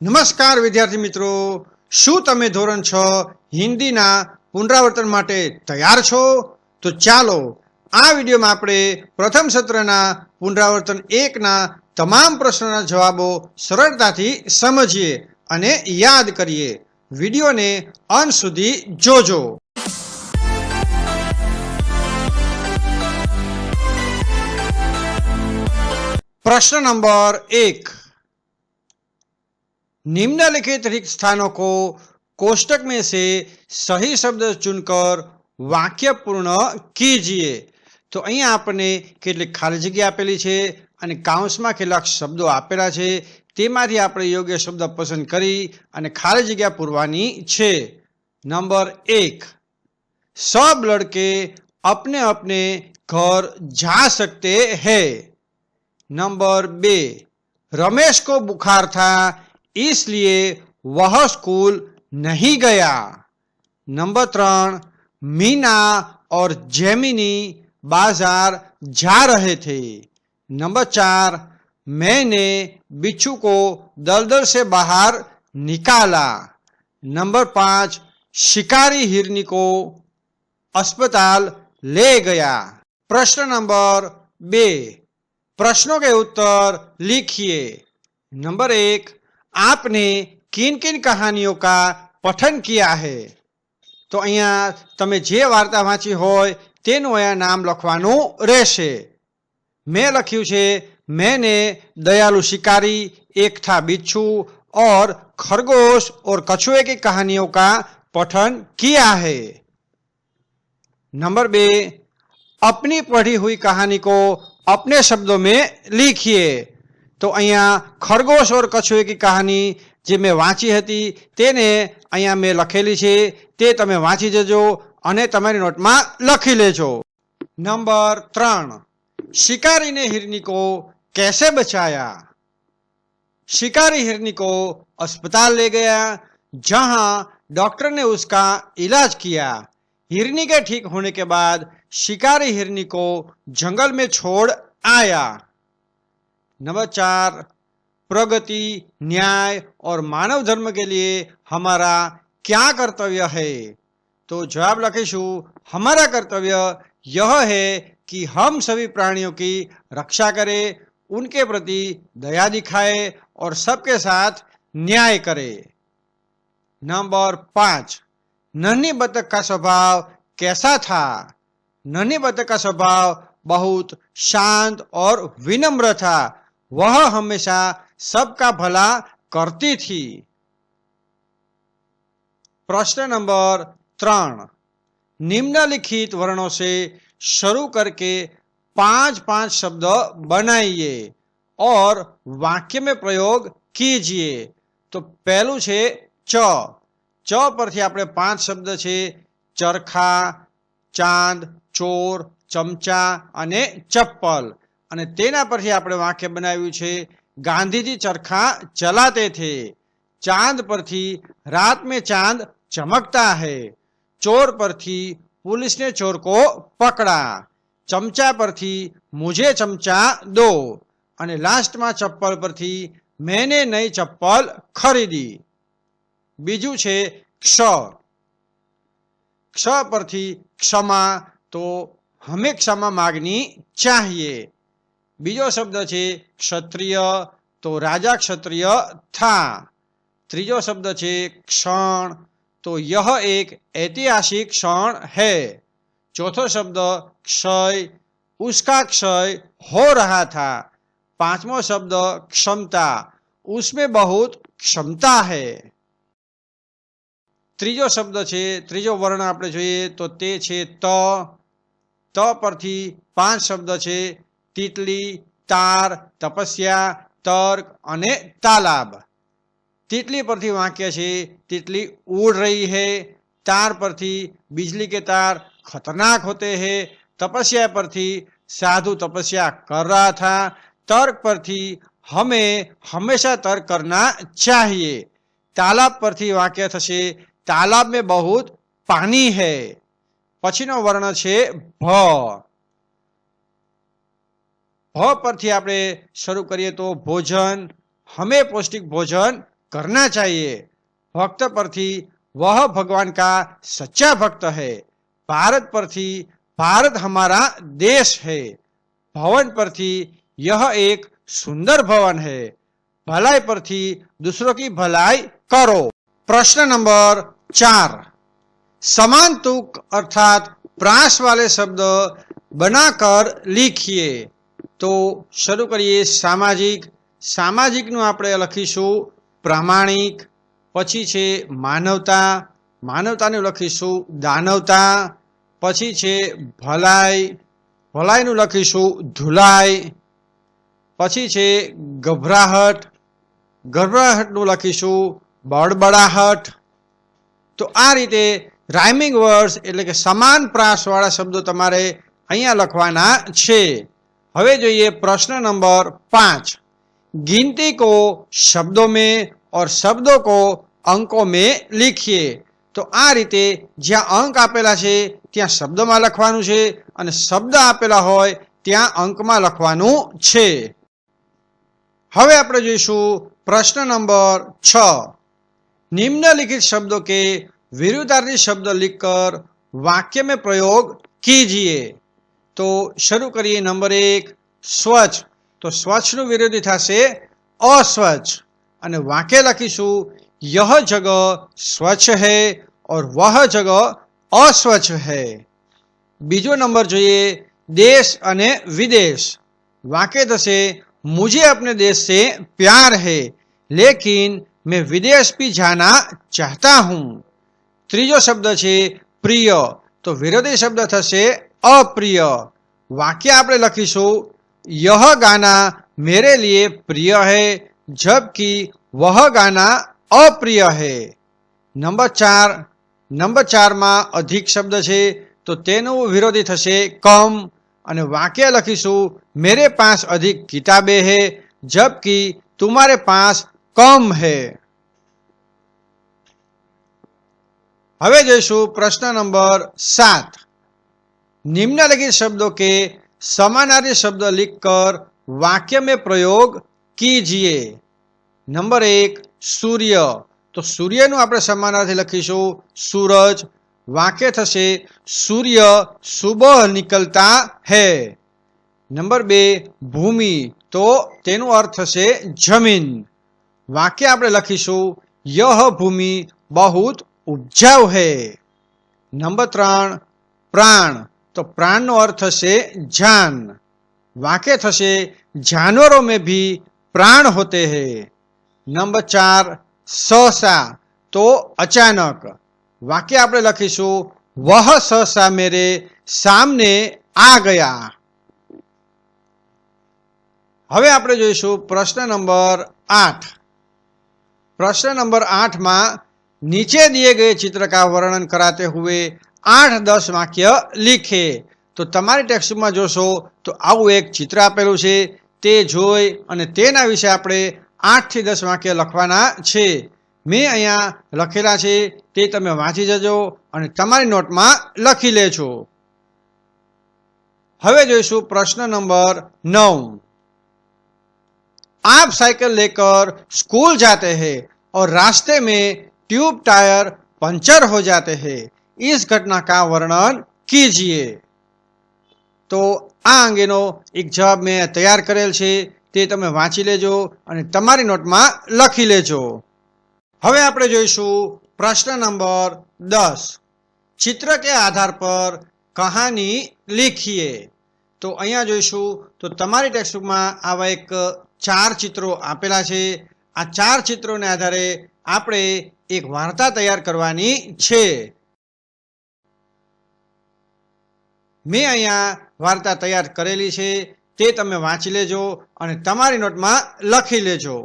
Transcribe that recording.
નમસ્કાર વિદ્યાર્થી મિત્રો, શું તમે ધોરણ 6 હિન્દીના પુનરાવર્તન માટે તૈયાર છો? તો ચાલો આ વિડીયોમાં આપણે પ્રથમ સત્રના પુનરાવર્તન 1ના તમામ પ્રશ્નોના જવાબો સરળતાથી સમજીએ અને યાદ કરીએ. વિડીયોને અંત સુધી જોજો. प्रश्न नंबर 1, निम्नलिखित रिक्त स्थानों को कोष्टक में से सही शब्द चुनकर वाक्य पूर्ण कीजिए. तो અહીંયા આપણને કેટલીક ખાલી જગ્યા આપેલી છે અને કાઉન્સમાં કેટલાક શબ્દો આપેલા છે, તેમાંથી આપણે યોગ્ય શબ્દ પસંદ કરી અને ખાલી જગ્યા પૂરવાની છે. નંબર 1, सब लड़के अपने अपने घर जा सकते हैं. नंबर 2, रमेश को बुखार था इसलिए वह स्कूल नहीं गया. नंबर 3, मीना और जेमिनी बाजार जा रहे थे. नंबर 4, मैंने बिच्छू को दलदल से बाहर निकाला. नंबर 5, शिकारी हिरनी को अस्पताल ले गया. प्रश्न नंबर 2, प्रश्नों के उत्तर लिखिए. नंबर 1, आपने किन किन कहानियों का पठन किया है? तो અહીંયા તમે જે વાર્તા વાંચી હોય તેનું અહીંયા નામ લખવાનું રહેશે. મેં લખ્યું છે, मैंने दयालु शिकारी, एक था बिच्छू और खरगोश और कछुए की कहानियों का पठन किया है. नंबर 2, अपनी पढ़ी हुई कहानी को अपने शब्दों में लिखिए. तो અહીંયા खरगोश और कछुए की कहानी જે મેં વાંચી હતી તેને અહીંયા મેં લખેલી છે, તે તમે વાંચી જજો અને તમારી નોટમાં લખી લેજો. નંબર 3, शिकारी ने हिरनी को कैसे बचाया? शिकारी हिरनी को अस्पताल ले गया जहां डॉक्टर ने उसका इलाज किया. हिरनी के ठीक होने के बाद शिकारी हिरनी को जंगल में छोड़ आया. नंबर 4, प्रगति, न्याय और मानव धर्म के लिए हमारा क्या कर्तव्य है? तो जवाब लखीशु, हमारा कर्तव्य यह है कि हम सभी प्राणियों की रक्षा करें, उनके प्रति दया दिखाए और सबके साथ न्याय करें. नंबर 5, नन्ही बतख का स्वभाव कैसा था? नन्ही बतख का स्वभाव बहुत शांत और विनम्र था. वह हमेशा सबका भला करती थी. प्रश्न नंबर 3, निम्नलिखित वर्णों से शुरू करके 5-5 शब्द बनाइए और वाक्य में प्रयोग कीजिए. तो पहलू छे च. च परथी आपणे 5 शब्द छे, चरखा, चांद, चोर, चमचा અને ચપ્પલ. અને તેના પરથી આપણે વાક્ય બનાવ્યું છે, ગાંધીજી ચરખા ચલાતે थे. ચાંદ પરથી रात में चांद चमकता है. चोर परथी पुलिस ने चोर को पकड़ा. चमचा परथी मुझे चमचा दो. અને લાસ્ટમાં ચપ્પલ પરથી मैंने नई चप्पल खरीदी. બીજું છે ક્ષ. ક્ષ પરથી क्षमा, तो हमें क्षमा मांगनी चाहिए. बीजो शब्द है क्षत्रिय, तो राजा क्षत्रिय था. त्रीजो शब्द है क्षण, तो यह एक ऐतिहासिक क्षण है. चौथो शब्द क्षय, उसका क्षय हो रहा था. पांचमो शब्द क्षमता, उसमें बहुत क्षमता है. त्रीजो शब्द है, त्रीजो वर्ण आपणे जोईए तो ते छे त. त परथी 5 शब्द है, તીતલી, તાર, તપસ્યા, તર્ક અને તાલાબ. તીતલી પરથી વાક્ય છે, તીતલી ઉड़ रही है. तार परथी बिजली के तार खतरनाक होते हैं. तपस्या परथी साधु तपस्या कर रहा था. तर्क परथी हमें हमेशा तर्क करना चाहिए. तालाब परथी वाक्य थशे, तालाब में बहुत पानी है. पछीनो वर्ण छे भ. भ परथी आपणे शरू करिए तो भोजन, हमें पौष्टिक भोजन करना चाहिए। भक्त परथी वह भगवान का सच्चा भक्त है। भारत परथी भारत हमारा देश है। भवन परथी यह एक सुंदर भवन है। भलाई परथी दूसरों की भलाई करो। प्रश्न नंबर 4, समान तुक अर्थात प्रास वाले शब्द बनाकर लिखिए। तो शुरू करिए सामाजिक। सामाजिकનું આપણે લખીશું પ્રામાણિક, પછી છે માનવતા, માનવતાનું લખીશું દાનવતા, પછી છે ભલાઈ, ભલાઈનું લખીશું ધુલાઈ, પછી છે ગભરાહટ, ગભરાહટનું લખીશું બળબડાહટ। તો આ રીતે રાઇમિંગ વર્ડ્સ એટલે કે સમાન પ્રાસવાળા શબ્દો તમારે અહીંયા લખવાના છે। હવે જોઈએ प्रश्न नंबर 5, गिनती को शब्दों में और शब्दों को अंकों में लिखिए। तो आ रीते ज्यां अंक आपेला छे त्यां शब्दमां लखवानुं छे अने शब्द आपेला होय त्यां अंकमां लखवानुं छे। हवे आपणे जोईशुं प्रश्न नंबर 6, निम्नलिखित शब्दों के विरुद्धार्थी शब्द लिखकर वाक्य में प्रयोग कीजिए। तो शुरू करिए नंबर 1, स्वच्छ। तो स्वच्छનું વિરોધી થશે अस्वच्छ અને વાક્ય લખીશું यह जगह स्वच्छ है और वह जगह अस्वच्छ है। બીજો નંબર જોઈએ देश અને विदेश। वाक्य થશે मुझे अपने देश से प्यार है लेकिन मैं विदेश भी जाना चाहता हूँ। ત્રીજો શબ્દ છે प्रिय। तो विरोधी शब्द થશે अप्रिय। वाक्य आपणे लखीशुं यह गाना मेरे लिए प्रिय है जबकि वह गाना अप्रिय है। नंबर 4 में अधिक शब्द है तो तेनु विरोधी थशे कम अने वाक्य लखीशुं मेरे पास अधिक किताबें है जबकि तुम्हारे पास कम है। हवे जोईशुं प्रश्न नंबर 7, निम्नलिखित शब्दों के समानार्थी शब्द लिखकर वाक्य में प्रयोग कीजिए। नंबर 1, सूर्य। तो सूर्यનું આપણે સમાનાર્થી લખીશું सूरज। वाक्य થશે सूर्य सुबह निकलता है। नंबर 2, भूमि। तो તેનો અર્થ થશે જમીન। वाक्य આપણે લખીશું यह भूमि बहुत उपजाऊ है। नंबर 3, प्राण। तो प्राण नो अर्थ थशे जान। वाक्य थशे जानवरों में भी प्राण होते हैं। नंबर 4, सहसा। तो अचानक। वाक्य आपणे लखीशुं वह सहसा मेरे सामने आ गया। हवे आपणे जोईशुं प्रश्न नंबर 8। प्रश्न नंबर 8 में नीचे दिए गए चित्र का वर्णन कराते हुए 8-10 वाक्य लिखे। तो तमारी टेक्स्ट में जोशो तो आवुं एक चित्र आपेलुं छे ते जोई अने तेना विषे आपणे 8 થી 10 वाक्य लखवाना छे। मैं अहींया लखेला छे ते तमे वांची जजो अने तमारी नोट में लखी लेजो। हवे जोईशुं प्रश्न नंबर 9, आप साइकिल लेकर स्कूल जाते हैं और रास्ते में ट्यूब टायर पंचर हो जाते हैं। इस घटना का वर्णन कीजिए। तो आ अंगेनो एक जवाब मैं तैयार करेल छे ते तमे वांची लेजो अने तमारी नोट में लखी लेजो। हवे आपणे जोईशुं प्रश्न नंबर 10, चित्र के आधार पर कहानी लिखिए। तो अहींया जोईशुं तो तमारी टेक्स्टबुक में आवा एक 4 चित्रों आपेला छे। आ 4 चित्रों ने आधारे आपणे एक वार्ता तैयार करवानी छे। मैं अहींया वार्ता तैयार करेली छे ते तमे वांची लेजो अने तमारी नोट में लखी लेजो।